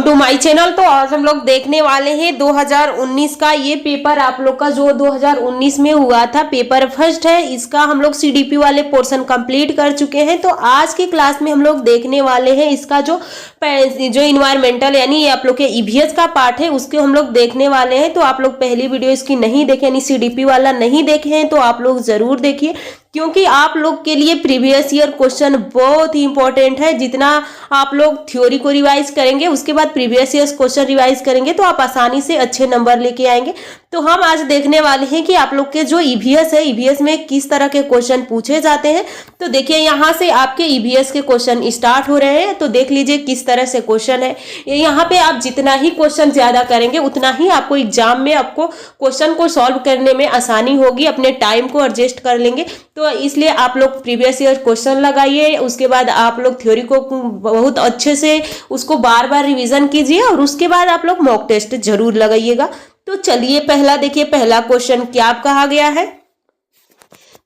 To my channel. तो आज हम लोग देखने वाले हैं 2019 का ये पेपर आप लोग का जो 2019 में हुआ था, पेपर फर्स्ट है। इसका हम लोग सीडीपी वाले पोर्शन कंप्लीट कर चुके हैं। तो आज की क्लास में हम लोग देखने वाले हैं इसका जो इन्वायरमेंटल यानी ये आप लोग के ईवीएस का पार्ट है उसके हम लोग देखने वाले हैं। तो आप लोग पहली वीडियो इसकी नहीं देखे यानी सीडीपी वाला नहीं देखे हैं तो आप लोग जरूर देखिए, क्योंकि आप लोग के लिए प्रीवियस ईयर क्वेश्चन बहुत ही इंपॉर्टेंट है। जितना आप लोग थ्योरी को रिवाइज करेंगे उसके बाद प्रीवियस ईयर क्वेश्चन रिवाइज करेंगे तो आप आसानी से अच्छे नंबर लेके आएंगे। तो हम आज देखने वाले हैं कि आप लोग के जो ईवीएस है, ईवीएस में किस तरह के क्वेश्चन पूछे जाते हैं। तो देखिए यहाँ से आपके ईवीएस के क्वेश्चन स्टार्ट हो रहे हैं। तो देख लीजिए किस तरह से क्वेश्चन है। यहाँ पे आप जितना ही क्वेश्चन ज्यादा करेंगे उतना ही आपको एग्जाम में आपको क्वेश्चन को सॉल्व करने में आसानी होगी, अपने टाइम को एडजस्ट कर लेंगे। तो इसलिए आप लोग प्रीवियस ईयर क्वेश्चन लगाइए, उसके बाद आप लोग थ्योरी को बहुत अच्छे से उसको बार बार रिवीजन कीजिए और उसके बाद आप लोग मॉक टेस्ट जरूर लगाइएगा। तो चलिए पहला देखिए, पहला क्वेश्चन क्या कहा गया है।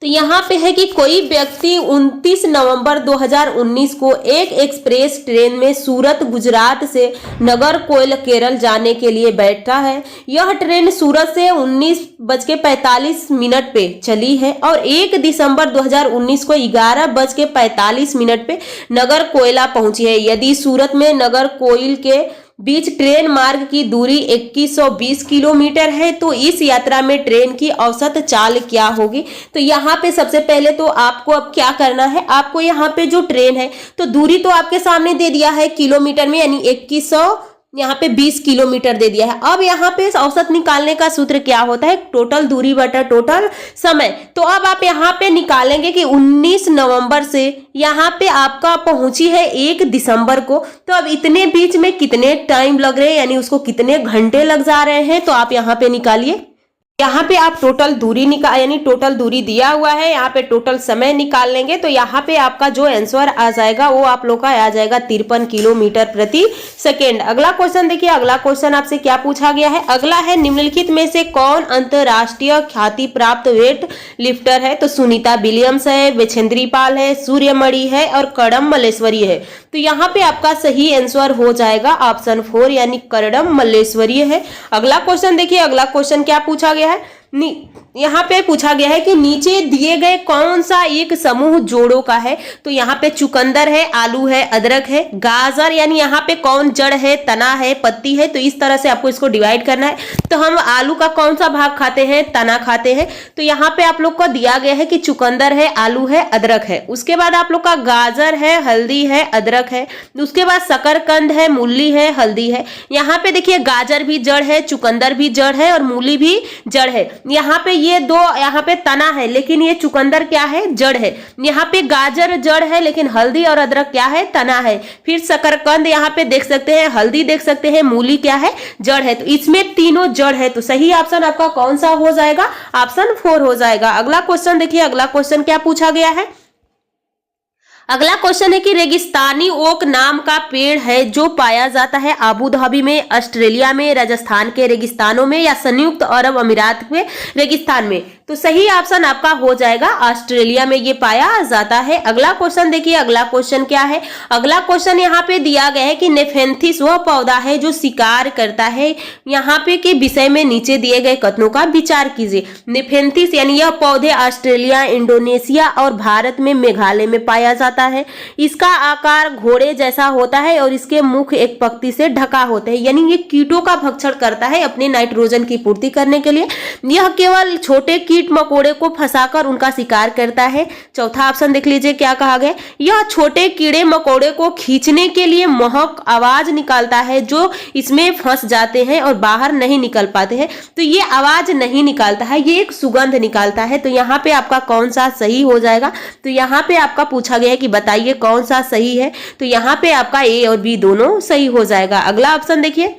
तो यहाँ पे है कि कोई व्यक्ति 29 नवंबर 2019 को एक एक्सप्रेस ट्रेन में सूरत गुजरात से नागरकोइल केरल जाने के लिए बैठा है। यह ट्रेन सूरत से 19:45 पे चली है और 1 दिसंबर 2019 को 11:45 पे नागरकोइला पहुंची है। यदि सूरत में नागरकोइल के बीच ट्रेन मार्ग की दूरी 2120 किलोमीटर है तो इस यात्रा में ट्रेन की औसत चाल क्या होगी। तो यहाँ पे सबसे पहले तो आपको अब क्या करना है, आपको यहाँ पे जो ट्रेन है तो दूरी तो आपके सामने दे दिया है किलोमीटर में, यानी 2100 यहाँ पे 20 किलोमीटर दे दिया है। अब यहाँ पे औसत निकालने का सूत्र क्या होता है, टोटल दूरी बटा टोटल समय। तो अब आप यहाँ पे निकालेंगे कि 19 नवंबर से यहाँ पे आपका पहुंची है 1 दिसंबर को, तो अब इतने बीच में कितने टाइम लग रहे हैं यानी उसको कितने घंटे लग जा रहे हैं। तो आप यहाँ पे निकालिए। यहाँ पे आप टोटल दूरी निकाल यानी टोटल दूरी दिया हुआ है, यहाँ पे टोटल समय निकाल लेंगे। तो यहाँ पे आपका जो आंसर आ जाएगा वो आप लोग का आ जाएगा 53 किलोमीटर प्रति सेकेंड। अगला क्वेश्चन देखिए, अगला क्वेश्चन आपसे क्या पूछा गया है। अगला है निम्नलिखित में से कौन अंतरराष्ट्रीय ख्याति प्राप्त वेट लिफ्टर है। तो सुनीता विलियम्स है, विजेंद्री पाल है, सूर्यमणि है और करडम मल्लेश्वरी है। तो यहाँ पे आपका सही आंसर हो जाएगा ऑप्शन 4 यानी करडम मल्लेश्वरी है। अगला क्वेश्चन देखिए, अगला क्वेश्चन क्या पूछा गया है। यहाँ पे पूछा गया है कि नीचे दिए गए कौन सा एक समूह जोड़ों का है। तो यहाँ पे चुकंदर है, आलू है, अदरक है, गाजर यानी यहाँ पे कौन जड़ है, तना है, पत्ती है। तो इस तरह से आपको इसको डिवाइड करना है। तो हम आलू का कौन सा भाग खाते हैं, तना खाते हैं। तो यहाँ पे आप लोग को दिया गया है कि चुकंदर है, आलू है, अदरक है। उसके बाद आप लोग का गाजर है, हल्दी है, अदरक है। उसके बाद शकरकंद है, मूली है, हल्दी है। यहाँ पे देखिए गाजर भी जड़ है, चुकंदर भी जड़ है और मूली भी जड़ है। यहाँ पे ये दो यहाँ पे तना है लेकिन ये चुकंदर क्या है, जड़ है। यहाँ पे गाजर जड़ है लेकिन हल्दी और अदरक क्या है, तना है। फिर शकरकंद यहाँ पे देख सकते हैं, हल्दी देख सकते हैं, मूली क्या है, जड़ है। तो इसमें तीनों जड़ है। तो सही ऑप्शन आपका कौन सा हो जाएगा, ऑप्शन 4 हो जाएगा। अगला क्वेश्चन देखिए, अगला क्वेश्चन क्या पूछा गया है। अगला क्वेश्चन है कि रेगिस्तानी ओक नाम का पेड़ है जो पाया जाता है आबू धाबी में, ऑस्ट्रेलिया में, राजस्थान के रेगिस्तानों में या संयुक्त अरब अमीरात के रेगिस्तान में। तो सही ऑप्शन आपका हो जाएगा ऑस्ट्रेलिया में ये पाया जाता है। अगला क्वेश्चन देखिए, अगला क्वेश्चन क्या है। अगला क्वेश्चन यहाँ पे दिया गया है कि नेफेंथिस वह पौधा है जो शिकार करता है। यहाँ पे के विषय में नीचे दिए गए कथनों का विचार कीजिए। नेफेंथिस यानी यह पौधे ऑस्ट्रेलिया, इंडोनेशिया और भारत में मेघालय में पाया जाता है। इसका आकार घोड़े जैसा होता है और इसके मुख एक पत्ती से ढका होता है, यानी ये कीटों का भक्षण करता है अपने नाइट्रोजन की पूर्ति करने के लिए। यह केवल छोटे कीट मकोड़े को फंसाकर उनका शिकार करता है। चौथा ऑप्शन देख लीजिए क्या कहा गया। यह छोटे कीड़े मकोड़े को खींचने के लिए महक आवाज निकालता है जो इसमें फंस जाते हैं और बाहर नहीं निकल पाते हैं। तो ये आवाज नहीं निकालता है, ये एक सुगंध निकालता है। तो यहाँ पे आपका कौन सा सही हो जाएगा। तो यहाँ पे आपका पूछा गया है कि बताइए कौन सा सही है। तो यहाँ पे आपका ए और बी दोनों सही हो जाएगा। अगला ऑप्शन देखिए,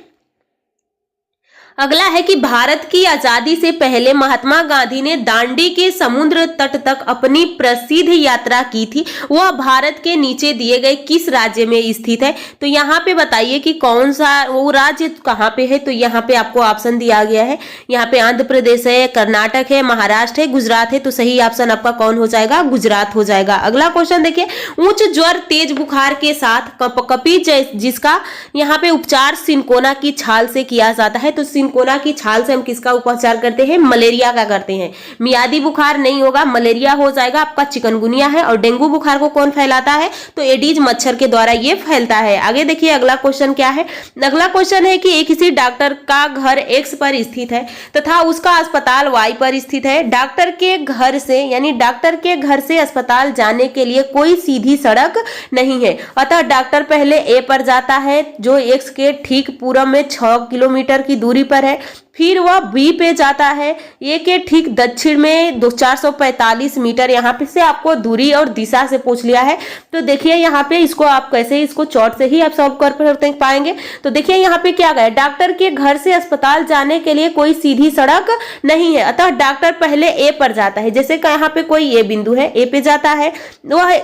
अगला है कि भारत की आजादी से पहले महात्मा गांधी ने दांडी के समुद्र तट तक अपनी प्रसिद्ध यात्रा की थी, वह भारत के नीचे दिए गए किस राज्य में स्थित है? तो यहाँ पे बताइए कि कौन सा वो राज्य कहाँ पे है। तो यहाँ पे आपको ऑप्शन दिया गया है, यहाँ पे आंध्र प्रदेश है, कर्नाटक है, महाराष्ट्र है, गुजरात है। तो सही ऑप्शन आपका कौन हो जाएगा? गुजरात हो जाएगा। अगला क्वेश्चन देखिए, उच्च ज्वर तेज बुखार के साथ कपकपी जिसका यहाँ पे उपचार सिनकोना की छाल से किया जाता है। तो सिनकोना की छाल से हम किसका उपचार करते हैं? मलेरिया का करते हैं। मियादी बुखार नहीं होगा, मलेरिया हो जाएगा आपका, चिकनगुनिया है। और डेंगू बुखार को कौन फैलाता है? तो एडीज मच्छर के द्वारा ये फैलता है। आगे देखिए अगला क्वेश्चन क्या है। अगला क्वेश्चन है कि एक किसी डॉक्टर का घर एक्स पर स्थित है तथा उसका अस्पताल वाई पर स्थित है। डॉक्टर के घर से यानी डॉक्टर के घर से अस्पताल जाने के लिए कोई सीधी सड़क नहीं है, अतः डॉक्टर पहले ए पर जाता है जो एक्स के ठीक पूर्व में 6 किलोमीटर की दूरी पर है। फिर वह बी पे जाता है, ए के ठीक दक्षिण में 445 मीटर। यहाँ पे से आपको दूरी और दिशा से पूछ लिया है। तो देखिए यहाँ पे इसको आप कैसे इसको चॉर्ट से ही आप सॉल्व कर पाएंगे। तो देखिए यहाँ पे क्या गया, डॉक्टर के घर से अस्पताल जाने के लिए कोई सीधी सड़क नहीं है, अतः डॉक्टर पहले ए पर जाता है। जैसे कि यहाँ पे कोई ए बिंदु है, ए पे जाता है, वह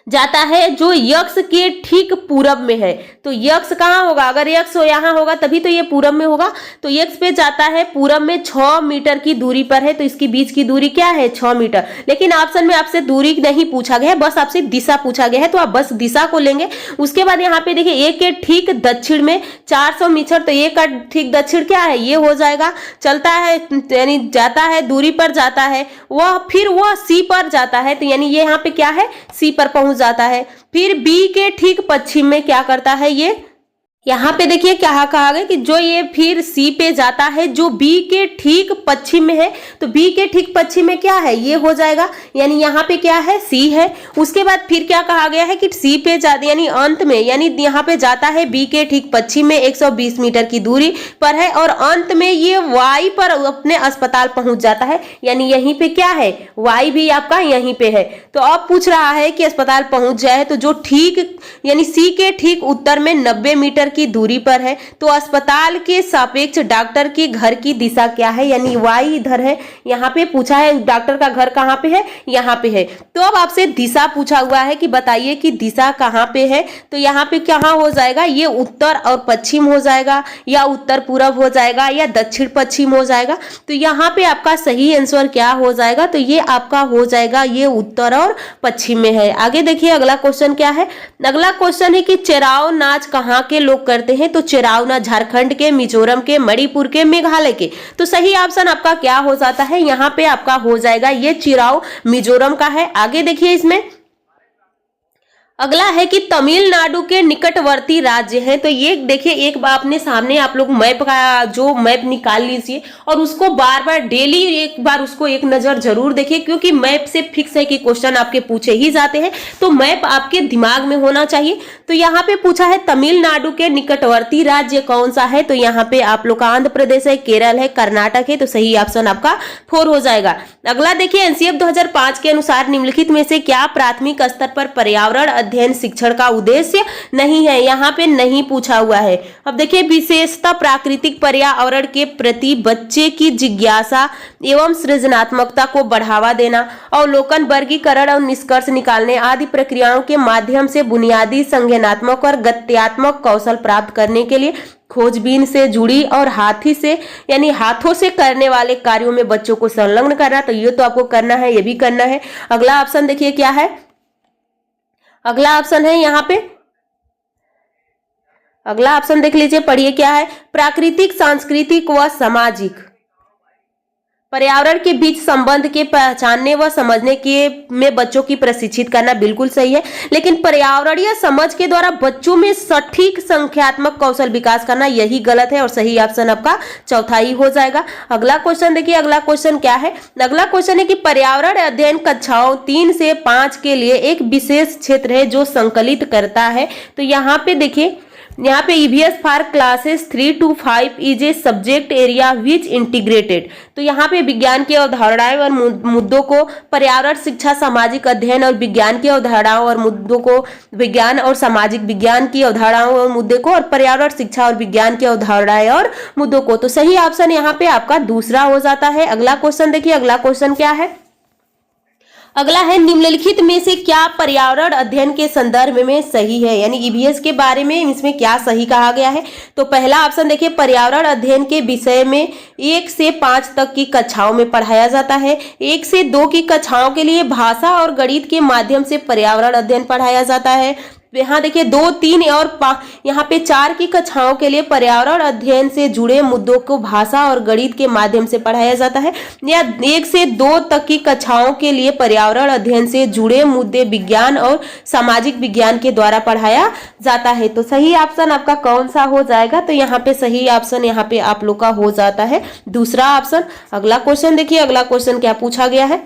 जाता है जो यक्ष के ठीक पूरब में है। तो यक्ष कहाँ होगा? अगर यक्ष यहाँ होगा तभी तो ये पूरब में होगा। तो यक्ष पे जाता है, पूरब में 6 मीटर की दूरी पर है। तो इसकी बीच की दूरी क्या है? 6 मीटर। लेकिन ऑप्शन में आपसे दूरी नहीं पूछा गया है, बस आपसे दिशा पूछा गया है। तो आप बस दिशा को लेंगे। उसके बाद यहाँ पे देखिए, एक के ठीक दक्षिण में 400 मीटर। तो एक का ठीक दक्षिण क्या है? ये हो जाएगा। चलता है यानी जाता है, दूरी पर जाता है, वह फिर वह सी पर जाता है। तो यानी ये यहाँ पे क्या है? सी पर पहुंच जाता है। फिर बी के ठीक पश्चिम में क्या करता है? ये यहाँ पे देखिए क्या कहा गया कि जो ये फिर सी पे जाता है जो बी के ठीक पश्चिम में है। तो बी के ठीक पश्चिम में क्या है? ये हो जाएगा। यानी यहाँ पे क्या है? सी है। उसके बाद फिर क्या कहा गया है कि सी पे जाता यानी अंत में, यानी यहाँ पे जाता है बी के ठीक पश्चिम में 120 मीटर की दूरी पर है और अंत में ये वाई पर अपने अस्पताल पहुंच जाता है। यानी यहीं पे क्या है? वाई भी आपका यहीं पे है। तो अब पूछ रहा है कि अस्पताल पहुंच जाए तो जो ठीक यानी सी के ठीक उत्तर में 90 मीटर की दूरी पर है। तो अस्पताल के सापेक्ष डॉक्टर के घर की दिशा क्या है? यानी वाई इधर है। यहाँ पे पूछा है डॉक्टर का घर कहाँ पे है? यहाँ पे है। तो अब आपसे दिशा पूछा हुआ है कि बताइए कि दिशा कहाँ पे है। तो यहाँ पे कहाँ हो जाएगा? ये उत्तर और पश्चिम हो जाएगा, या उत्तर पूरब हो जाएगा, या दक्षिण पश्चिम हो जाएगा। तो यहाँ पे आपका सही आंसर क्या हो जाएगा? तो ये आपका हो जाएगा ये उत्तर और पश्चिम में है। आगे देखिए अगला क्वेश्चन क्या है। अगला क्वेश्चन है कि चेराव नाच कहाँ के लोग करते हैं? तो चेराव नाच झारखंड के, मिजोरम के, मणिपुर के, मेघालय के। तो सही ऑप्शन आपका क्या हो जाता है? यहाँ पे आपका हो जाएगा ये चेराव मिजोरम का है। आगे देखिए इसमें अगला है कि तमिलनाडु के निकटवर्ती राज्य है। तो ये देखिए एक बार अपने सामने आप लोग मैप का जो मैप निकाल लीजिए और उसको बार बार डेली एक बार उसको एक नजर जरूर देखिए, क्योंकि मैप से फिक्स है कि क्वेश्चन आपके पूछे ही जाते हैं। तो मैप आपके दिमाग में होना चाहिए। तो यहाँ पे पूछा है तमिलनाडु के निकटवर्ती राज्य कौन सा है? तो यहाँ पे आप लोग का आंध्र प्रदेश है, केरल है, कर्नाटक है। तो सही ऑप्शन आपका 4 हो जाएगा। अगला देखिए एनसीएफ 2005 के अनुसार निम्नलिखित में से क्या प्राथमिक स्तर पर पर्यावरण अध्ययन शिक्षण का उद्देश्य नहीं है? यहाँ पे नहीं पूछा हुआ है। अब देखिए विशेषता प्राकृतिक पर्यावरण के प्रति बच्चे की जिज्ञासा एवं सृजनात्मकता को बढ़ावा देना, अवलोकन, वर्गीकरण और निष्कर्ष निकालने आदि प्रक्रियाओं के माध्यम से बुनियादी संज्ञानात्मक और गत्यात्मक कौशल प्राप्त करने के लिए खोजबीन से जुड़ी और हाथी से यानी हाथों से करने वाले कार्यों में बच्चों को संलग्न करना। तो ये तो आपको करना है, ये भी करना है। अगला ऑप्शन देखिए क्या है। अगला ऑप्शन है यहाँ पे, अगला ऑप्शन देख लीजिए, पढ़िए क्या है। प्राकृतिक, सांस्कृतिक व सामाजिक पर्यावरण के बीच संबंध के पहचानने व समझने के में बच्चों की प्रशिक्षित करना बिल्कुल सही है। लेकिन पर्यावरणीय समझ के द्वारा बच्चों में सटीक संख्यात्मक कौशल विकास करना यही गलत है और सही ऑप्शन आपका चौथा ही हो जाएगा। अगला क्वेश्चन देखिए, अगला क्वेश्चन क्या है। अगला क्वेश्चन है कि पर्यावरण अध्ययन कक्षाओं 3 से 5 के लिए एक विशेष क्षेत्र है जो संकलित करता है। तो यहाँ पे देखिए यहाँ पे EVS for classes 3 to 5 is a subject area which integrated. तो यहाँ पे विज्ञान की अवधारणाएं और मुद्दों को पर्यावरण शिक्षा सामाजिक अध्ययन और विज्ञान की अवधारणाओं और मुद्दों को विज्ञान और सामाजिक विज्ञान की अवधारणाओं और मुद्दे को और पर्यावरण शिक्षा और विज्ञान की अवधारणाएं और मुद्दों को। तो सही ऑप्शन यहाँ पे आपका दूसरा हो जाता है। अगला क्वेश्चन देखिए, अगला क्वेश्चन क्या है। अगला है निम्नलिखित में से क्या पर्यावरण अध्ययन के संदर्भ में सही है, यानी ईवीएस के बारे में इसमें क्या सही कहा गया है। तो पहला ऑप्शन देखिए, पर्यावरण अध्ययन के विषय में 1 से 5 तक की कक्षाओं में पढ़ाया जाता है। 1 से 2 की कक्षाओं के लिए भाषा और गणित के माध्यम से पर्यावरण अध्ययन पढ़ाया जाता है। यहाँ देखिए 2, 3 और यहाँ पे 4 की कक्षाओं के लिए पर्यावरण अध्ययन से जुड़े मुद्दों को भाषा और गणित के माध्यम से पढ़ाया जाता है। या 1 से 2 तक की कक्षाओं के लिए पर्यावरण अध्ययन से जुड़े मुद्दे विज्ञान और सामाजिक विज्ञान के द्वारा पढ़ाया जाता है। तो सही ऑप्शन आपका कौन सा हो जाएगा। तो यहाँ पे सही ऑप्शन यहाँ पे आप लोग का हो जाता है दूसरा ऑप्शन। अगला क्वेश्चन देखिए, अगला क्वेश्चन क्या पूछा गया है।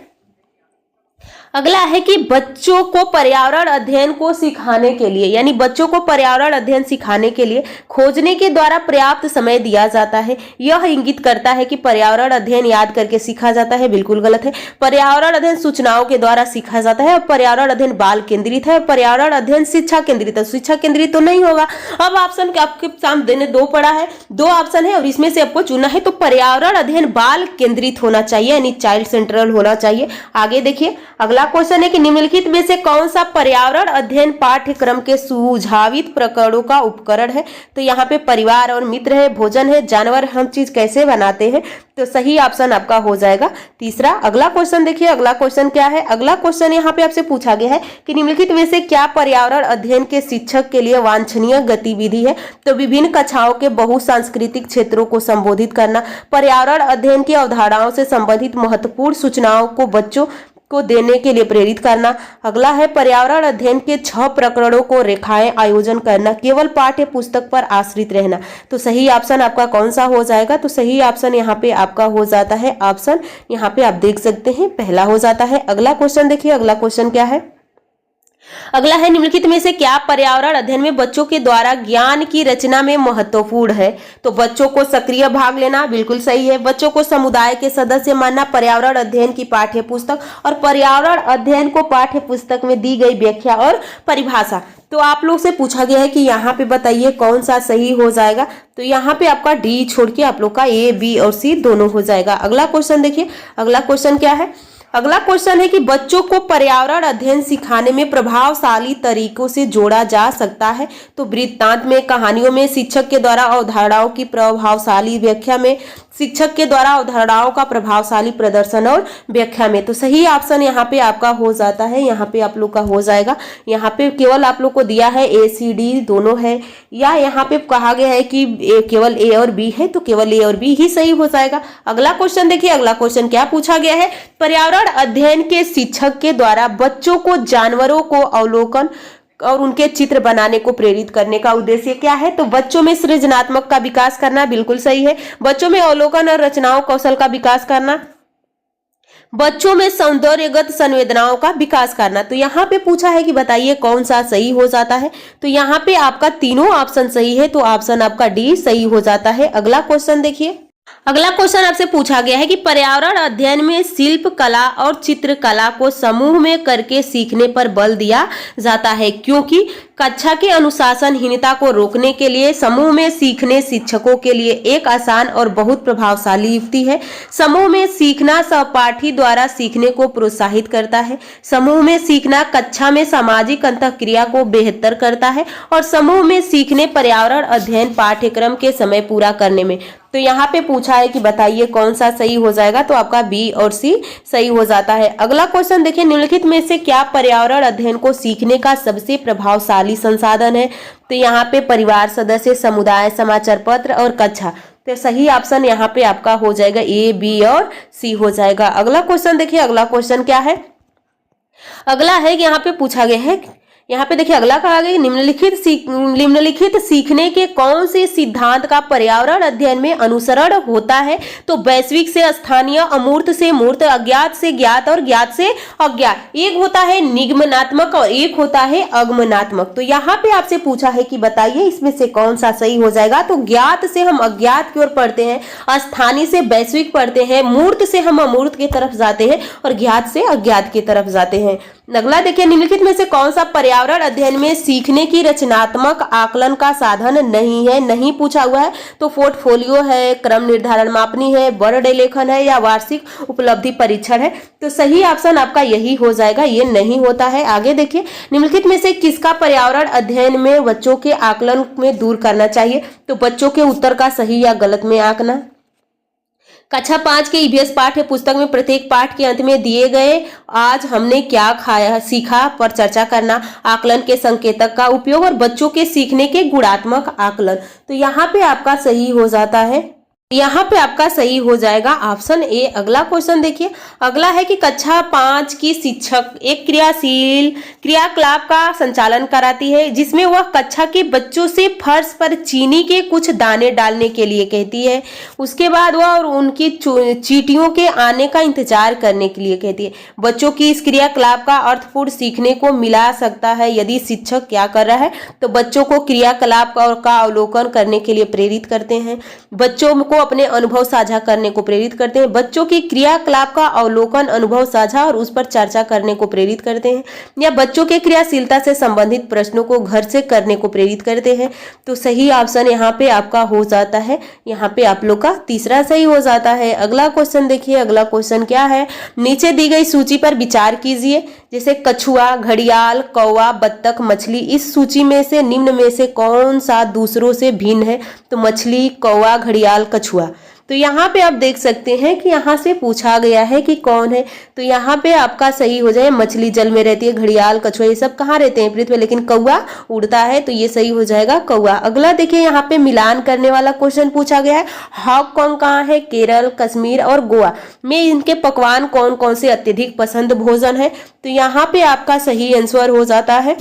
अगला है कि बच्चों को पर्यावरण अध्ययन को सिखाने के लिए, यानी बच्चों को पर्यावरण अध्ययन सिखाने के लिए खोजने के द्वारा पर्याप्त समय दिया जाता है। यह इंगित करता है कि पर्यावरण अध्ययन याद करके सीखा जाता है, बिल्कुल गलत है। पर्यावरण अध्ययन सूचनाओं के द्वारा सीखा जाता है और पर्यावरण अध्ययन बाल केंद्रित है और पर्यावरण अध्ययन शिक्षा केंद्रित है। शिक्षा केंद्रित तो नहीं होगा। अब ऑप्शन आपके सामने 2 पड़ा है, 2 ऑप्शन है और इसमें से आपको चुनना है। तो पर्यावरण अध्ययन बाल केंद्रित होना चाहिए, यानी चाइल्ड सेंट्रल होना चाहिए। आगे देखिए, अगला क्वेश्चन है कि निम्नलिखित में से कौन सा पर्यावरण अध्ययन पाठ्यक्रम के सुझावित प्रकरणों का उपकरण है। तो यहाँ पे परिवार और मित्र है, भोजन है, जानवर हम चीज कैसे बनाते हैं। तो सही ऑप्शन आपका हो जाएगा तीसरा। अगला क्वेश्चन देखिए, अगला क्वेश्चन क्या है। अगला क्वेश्चन यहाँ पे आपसे पूछा गया है कि निम्नलिखित में से क्या पर्यावरण अध्ययन के शिक्षक के लिए वांछनीय गतिविधि है। तो विभिन्न कक्षाओं के बहुसांस्कृतिक क्षेत्रों को संबोधित करना, पर्यावरण अध्ययन की अवधारणाओं से संबंधित महत्वपूर्ण सूचनाओं को बच्चों को देने के लिए प्रेरित करना। अगला है पर्यावरण अध्ययन के 6 प्रकरणों को रेखाएं आयोजन करना, केवल पाठ्य पुस्तक पर आश्रित रहना। तो सही ऑप्शन आपका कौन सा हो जाएगा। तो सही ऑप्शन यहाँ पे आपका हो जाता है ऑप्शन, यहाँ पे आप देख सकते हैं पहला हो जाता है। अगला क्वेश्चन देखिए, अगला क्वेश्चन क्या है। अगला है निम्नलिखित में से क्या पर्यावरण अध्ययन में बच्चों के द्वारा ज्ञान की रचना में महत्वपूर्ण है। तो बच्चों को सक्रिय भाग लेना, बिल्कुल सही है। बच्चों को समुदाय के सदस्य मानना, पर्यावरण अध्ययन की पाठ्य पुस्तक और पर्यावरण अध्ययन को पाठ्य पुस्तक में दी गई व्याख्या और परिभाषा। तो आप लोग से पूछा गया है कि यहाँ पे बताइए कौन सा सही हो जाएगा। तो यहाँ पे आपका डी छोड़ के आप लोग का ए, बी और सी दोनों हो जाएगा। अगला क्वेश्चन देखिए, अगला क्वेश्चन क्या है। अगला क्वेश्चन है कि बच्चों को पर्यावरण अध्ययन सिखाने में प्रभावशाली तरीकों से जोड़ा जा सकता है। तो वृत्तांत में, कहानियों में, शिक्षक के द्वारा अवधारणाओं की प्रभावशाली व्याख्या में, शिक्षक के द्वारा अवधारणाओं का प्रभावशाली प्रदर्शन और व्याख्या में। तो सही ऑप्शन यहाँ पे आपका हो जाता है, यहाँ पे आप लोग का हो जाएगा। यहाँ पे केवल आप लोग को दिया है ए, सी, डी दोनों है, या यहाँ पे कहा गया है कि केवल ए और बी है, तो केवल ए और बी ही सही हो जाएगा। अगला क्वेश्चन देखिए, अगला क्वेश्चन क्या पूछा गया है। पर्यावरण अध्ययन के शिक्षक के द्वारा बच्चों को जानवरों को अवलोकन और उनके चित्र बनाने को प्रेरित करने का उद्देश्य क्या है। तो बच्चों में सृजनात्मक का विकास करना, बिल्कुल सही है। बच्चों में अवलोकन और रचनाओं कौशल का विकास करना, बच्चों में सौंदर्यगत संवेदनाओं का विकास करना। तो यहाँ पे पूछा है कि बताइए कौन सा सही हो जाता है। तो यहाँ पे आपका तीनों ऑप्शन सही है, तो ऑप्शन आपका डी सही हो जाता है। अगला क्वेश्चन देखिए, अगला क्वेश्चन आपसे पूछा गया है कि पर्यावरण अध्ययन में शिल्प कला और चित्रकला को समूह में करके सीखने पर बल दिया जाता है, क्योंकि कक्षा के अनुशासनहीनता को रोकने के लिए समूह में सीखने शिक्षकों के लिए एक आसान और बहुत प्रभावशाली युक्ति है। समूह में सीखना सहपाठी द्वारा सीखने को प्रोत्साहित करता है। समूह में सीखना कक्षा में सामाजिक अंतःक्रिया को बेहतर करता है और समूह में सीखने पर्यावरण अध्ययन पाठ्यक्रम के समय पूरा करने में। तो यहाँ पे पूछा है कि बताइए कौन सा सही हो जाएगा। तो आपका बी और सी सही हो जाता है। अगला क्वेश्चन देखिए, निम्नलिखित में से क्या पर्यावरण अध्ययन को सीखने का सबसे प्रभावशाली संसाधन है। तो यहाँ पे परिवार सदस्य, समुदाय, समाचार पत्र और कक्षा। तो सही ऑप्शन यहाँ पे आपका हो जाएगा ए, बी और सी हो जाएगा। अगला क्वेश्चन देखिए, अगला क्वेश्चन क्या है। अगला है कि यहाँ पे पूछा गया है यहाँ पे देखिए अगला कहा गया निम्नलिखित सीखने के कौन से सिद्धांत का पर्यावरण अध्ययन में अनुसरण होता है। तो वैश्विक से स्थानीय, अमूर्त से मूर्त, अज्ञात से ज्ञात और ज्ञात से अज्ञात। एक होता है निगमनात्मक और एक होता है आगमनात्मक। तो यहाँ पे आपसे पूछा है कि बताइए इसमें से कौन सा सही हो जाएगा। तो ज्ञात से हम अज्ञात की ओर पढ़ते हैं, स्थानीय से वैश्विक पढ़ते हैं, मूर्त से हम अमूर्त की तरफ जाते हैं और ज्ञात से अज्ञात की तरफ जाते हैं। अगला देखिए निम्नलिखित में से कौन सा पर्यावरण अध्ययन में सीखने की रचनात्मक आकलन का साधन नहीं है। नहीं पूछा हुआ है तो पोर्टफोलियो है, क्रम निर्धारण मापनी है, वर्ड लेखन है या वार्षिक उपलब्धि परीक्षण है। तो सही ऑप्शन आपका यही हो जाएगा, ये नहीं होता है। आगे देखिए निम्नलिखित में से किसका पर्यावरण अध्ययन में बच्चों के आकलन में दूर करना चाहिए। तो बच्चों के उत्तर का सही या गलत में आंकना। कक्षा 5 के ईवीएस पाठ्य पुस्तक में प्रत्येक पाठ के अंत में दिए गए आज हमने क्या खाया सीखा पर चर्चा करना, आकलन के संकेतक का उपयोग और बच्चों के सीखने के गुणात्मक आकलन। तो यहाँ पे आपका सही हो जाता है, यहाँ पे आपका सही हो जाएगा ऑप्शन ए। अगला क्वेश्चन देखिए, अगला है कि कक्षा 5 की शिक्षक एक क्रियाशील क्रियाकलाप का संचालन कराती है जिसमें वह कक्षा के बच्चों से फर्श पर चीनी के कुछ दाने डालने के लिए कहती है। उसके बाद वह और उनकी चींटियों के आने का इंतजार करने के लिए कहती है। बच्चों की इस क्रियाकलाप का अर्थपूर्ण सीखने को मिला सकता है यदि शिक्षक क्या कर रहा है। तो बच्चों को क्रियाकलाप का अवलोकन करने के लिए प्रेरित करते हैं, बच्चों को अपने अनुभव साझा करने को प्रेरित करते हैं, बच्चों की क्रियाकलाप का अवलोकन, अनुभव साझा और उस पर चर्चा करने को प्रेरित करते हैं, या बच्चों के क्रियाशीलता से संबंधित प्रश्नों को घर से करने को प्रेरित करते हैं। तो सही ऑप्शन यहाँ पे आपका हो जाता है, यहाँ पे आप लोग का तीसरा सही हो जाता है। अगला क्वेश्चन देखिए, अगला क्वेश्चन क्या है, नीचे दी गई सूची पर विचार कीजिए। जैसे कछुआ, घड़ियाल, कौवा, बत्तख, मछली, इस सूची में से निम्न में से कौन सा दूसरों से भिन्न है। तो मछली, कौवा, घड़ियाल, कछुआ। तो यहाँ पे आप देख सकते हैं कि यहाँ से पूछा गया है कि कौन है। तो यहाँ पे आपका सही हो जाए, मछली जल में रहती है, घड़ियाल, कछुआ ये सब कहाँ रहते हैं पृथ्वी, लेकिन कौवा उड़ता है। तो ये सही हो जाएगा कौवा। अगला देखिए यहाँ पे मिलान करने वाला क्वेश्चन पूछा गया है। हांगकांग कहाँ है, केरल, कश्मीर और गोवा में इनके पकवान कौन कौन से अत्यधिक पसंद भोजन है। तो यहाँ पे आपका सही आंसर हो जाता है,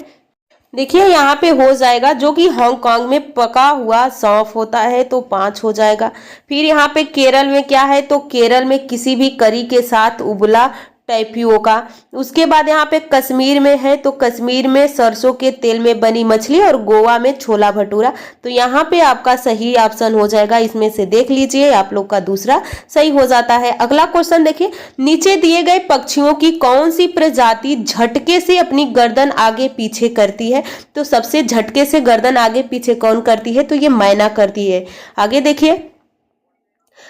देखिए यहाँ पे हो जाएगा जो कि हांगकांग में पका हुआ सौंफ होता है, तो 5 हो जाएगा। फिर यहाँ पे केरल में क्या है, तो केरल में किसी भी करी के साथ उबला टैपियोका। उसके बाद यहाँ पे कश्मीर में है, तो कश्मीर में सरसों के तेल में बनी मछली और गोवा में छोला भटूरा। तो यहाँ पे आपका सही ऑप्शन हो जाएगा, इसमें से देख लीजिए आप लोग का दूसरा सही हो जाता है। अगला क्वेश्चन देखिए, नीचे दिए गए पक्षियों की कौन सी प्रजाति झटके से अपनी गर्दन आगे पीछे करती है। तो सबसे झटके से गर्दन आगे पीछे कौन करती है, तो ये मैना करती है। आगे देखिए,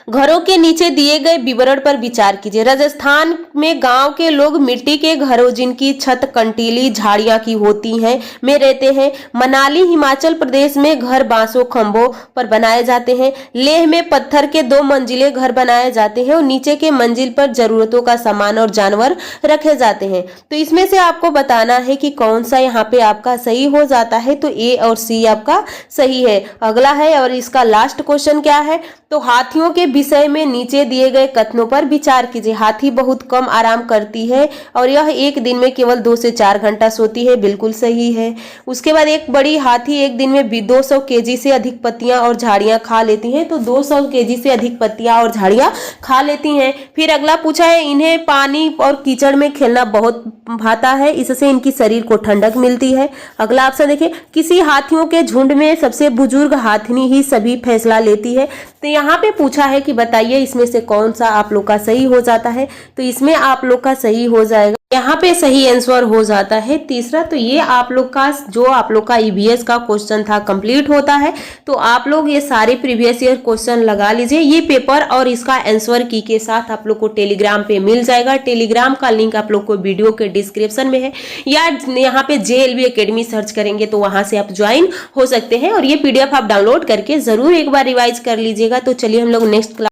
घरों के नीचे दिए गए विवरण पर विचार कीजिए। राजस्थान में गांव के लोग मिट्टी के घरों जिनकी छत कंटीली झाड़ियां की होती हैं में रहते हैं। मनाली हिमाचल प्रदेश में घर बांसों खंभों पर बनाए जाते हैं। लेह में पत्थर के 2 मंजिले घर बनाए जाते हैं और नीचे के मंजिल पर जरूरतों का सामान और जानवर रखे जाते हैं। तो इसमें से आपको बताना है कि कौन सा यहाँ पे आपका सही हो जाता है। तो ए और सी आपका सही है। अगला है और इसका लास्ट क्वेश्चन क्या है, तो हाथियों के विषय में नीचे दिए गए कथनों पर विचार कीजिए। हाथी बहुत कम आराम करती है और यह एक दिन में केवल 2 से 4 घंटा सोती है, बिल्कुल सही है। उसके बाद एक बड़ी हाथी एक दिन में 200 केजी से अधिक पत्तियां और झाड़ियां खा लेती हैं। तो 200 केजी से अधिक पत्तियां और झाड़ियां खा लेती हैं। फिर अगला पूछा है, इन्हें पानी और कीचड़ में खेलना बहुत भाता है, इससे इनकी शरीर को ठंडक मिलती है। अगला ऑप्शन देखिए, किसी हाथियों के झुंड में सबसे बुजुर्ग हाथिनी ही सभी फैसला लेती है। तो यहाँ पे पूछा है कि बताइए इसमें से कौन सा आप लोग का सही हो जाता है। तो इसमें आप लोग का सही हो जाएगा, यहाँ पे सही आंसर हो जाता है तीसरा। तो ये आप लोग का जो आप लोग का ईवीएस का क्वेश्चन था कंप्लीट होता है। तो आप लोग ये सारे प्रीवियस ईयर क्वेश्चन लगा लीजिए। ये पेपर और इसका आंसर की के साथ आप लोग को टेलीग्राम पे मिल जाएगा। टेलीग्राम का लिंक आप लोग को वीडियो के डिस्क्रिप्शन में है, या यहाँ पे JLB एकेडमी सर्च करेंगे तो वहां से आप ज्वाइन हो सकते हैं। और ये PDF आप डाउनलोड करके जरूर एक बार रिवाइज कर लीजिएगा। तो चलिए हम लोग नेक्स्ट क्लास